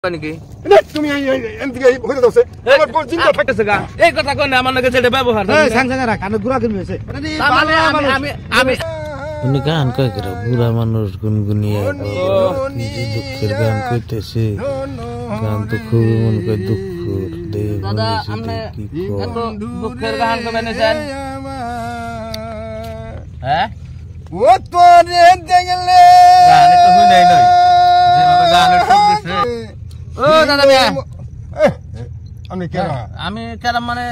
নাকি তুমি এদিকে হইতে দাও আমার পর চিন্তা থাকতেছে গা এই কথা কই না আমার নাকি যেটা ব্যবহার এই সাংসাঙ্গা রাখ কানে গুড়া কিনে হইছে আমি উনি গান কয় করে বুড়া মানুষ গুনগুনিয়ে দুঃখের গান কইতেছে গান তো খুব মন করে দুঃখ দাদা আপনি এত দুঃখের গান কবে নেছেন হ্যাঁ ও তোরে দেখলে গান তো হই নাই নয় যেভাবে গানের সুর দিছে ও দাদা মিয়া আমি কেরা আমি কেরাম মানে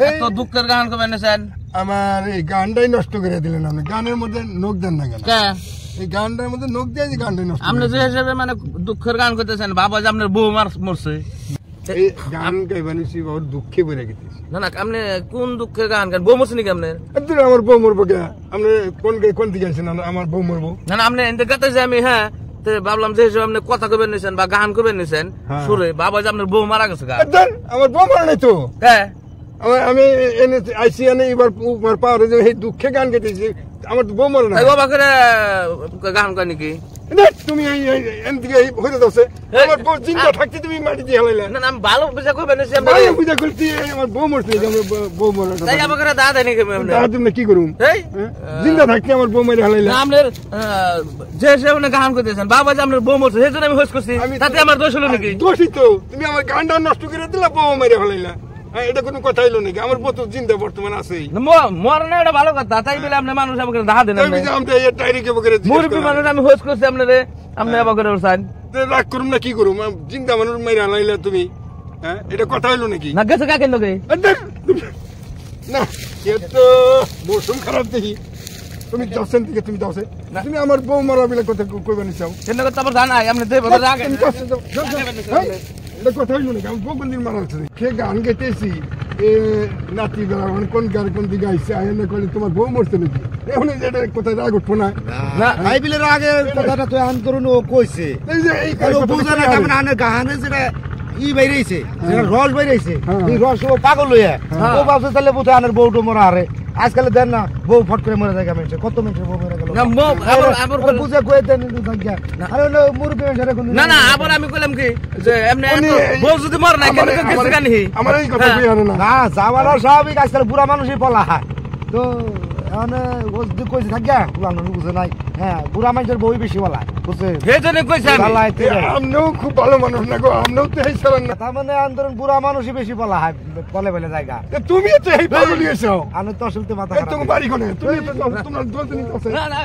এত দুঃখের গান কবে নেছেন আমার এই গানটাই নষ্ট করে দিলেন আপনি গানের মধ্যে নখ দেন না কেন কে এই গানটার মধ্যে নখ দিয়ে গানটাই নষ্ট আপনি যে হিসেবে মানে দুঃখের গান করতেছেন বাবা যে আপনার বউ মরছে এই গান গাইবানিছি বহুত দুঃখে পড়ে গেছি না না আপনি কোন দুঃখের গান গান বউ মরছে নাকি আপনার একদিন আমার বউ মরবো কে আপনি কোন দিকে আছেন আমার বউ মরবো না না আপনি এনতে গাতে আমি হ্যাঁ তো ভাবলাম যে হিসেবে আপনি কথা কবে নিছেন বা গান কবে নিছেন সুরে বাবা যে আপনার বউ মারা গেছে গা আমার বউ মারা নাই তো হ্যাঁ আমি এনে আইসি এনে এবার পাওয়ার এই দুঃখে গান গাইতেছি আমার বউ মরে না বাবা করে গান কয় নাকি তুমি এদিকে হইতে দাও আমার বউ চিন্তা থাকতে তুমি মাটি দিয়ে হেলাইলে না আমি ভালো বুঝা কবে নিছি ভালো বুঝা করছি আমার বউ মরছে আমার বউ মরে না তাই বাবা করে দাদা নাকি আপনি দাদা তুমি কি করুম এই জিন্দা থাকতে আমার বউ মেরে হেলাইলে না আপনার যে হিসেবে গান করতেছেন বাবা যে আপনার বউ মরছে সেই জন্য আমি হোস করছি তাতে আমার দোষ হলো নাকি দোষই তো তুমি আমার গানটা নষ্ট করে দিলা বউ মেরে হেলাইলা এটা কোনো কথা হইলো নাকি আমার বউ তো জিন্দা বর্তমান আছেই মর না এটা ভালো কথা তাই বলে আপনি মানুষ আমাকে দেখা দেন মুরব্বী মানুষ আমি হোস করছি আপনারে আপনি আবার করে বলছেন রাগ করুম না কি করুম জিন্দা মানুষ মেরে হালাইলা তুমি হ্যাঁ এটা কথা হইলো নাকি না গেছে কাকের লোকে না এ তো মৌসুম খারাপ দেখি তুমি যাচ্ছেন দিকে তুমি যাও তুমি আমার বউ মারা বিলে কথা কইবা নি চাও কেন কথা আবার জানাই আপনি দেব রাগ এটা কথা হইলো নাকি আমি বউ কোনদিন মারা হচ্ছে সে গান গেতেছি এ নাতি বেলা মানে কোন গান কোন দিকে আইসে আয়না করলে তোমার বউ মরছে নাকি এখন এটা কোথায় রাগ উঠবো না না ভাই বিলের আগে কথাটা তো আন্দোলন ও কইছে এই যে এই বুঝা না কেমন আনে গাহানে যেটা ই বাইরেছে যেটা রস বাইরেছে এই রস ও পাগল হইয়া ও ভাবছে তাহলে বোধ আনের বউটো মরা হারে আজকাল দেন না বউ ফট করে মরে যায় মানুষের কত মানুষের বউ মরে গেল না বুঝে কয়ে দেন আরে মুরব্বী মানুষের না না আবার আমি কইলাম কি যে এমনি বউ যদি মর না কেন গেছে গানি আমার এই কথা কই আরে না না যাওয়ার স্বাভাবিক আজকাল বুড়া মানুষই পলা হয় তো মানে কইছে থাকিয়া পুরানো বুঝে নাই হ্যাঁ বুড়া মানুষের বই বেশি বলা বুঝছে সেই জন্য কইছে আমনেও খুব ভালো মানুষ না গো আমনেও তো এই সারান না তার মানে আন্দোলন বুড়া মানুষই বেশি বলা হয় বলে বলে জায়গা তুমি তো এই পাগল হইছো আমি তো আসলে মাথা খারাপ তুমি বাড়ি কোনে তুমি তো তোমার দোষ নিতে আছে না না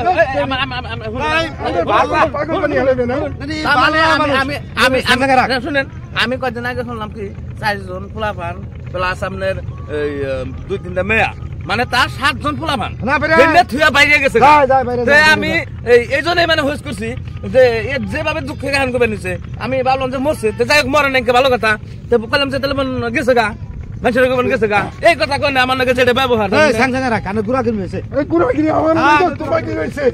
আল্লাহ পাগল বানি হইবে না মানে আমি শুনেন আমি কয়দিন আগে শুনলাম কি 4 জন ফুলাফান প্লাস আপনার এই 2-3টা মেয়া মানে তার 7 জন ফুলাফান থুয়া বাইরে গেছে আমি এই জন্যই মানে হোস করছি যে যেভাবে দুঃখে গান করবে নিছে আমি ভাবলাম যে মরছে যাই হোক মরে নাকি ভালো কথা তো বললাম যে তাহলে গেছে গা মানুষের গেছে গা এই কথা কই না আমার নাকি যেটা ব্যবহার কানে গুড়া কিনে গুড়া কিনে আমার তোমার কি হয়েছে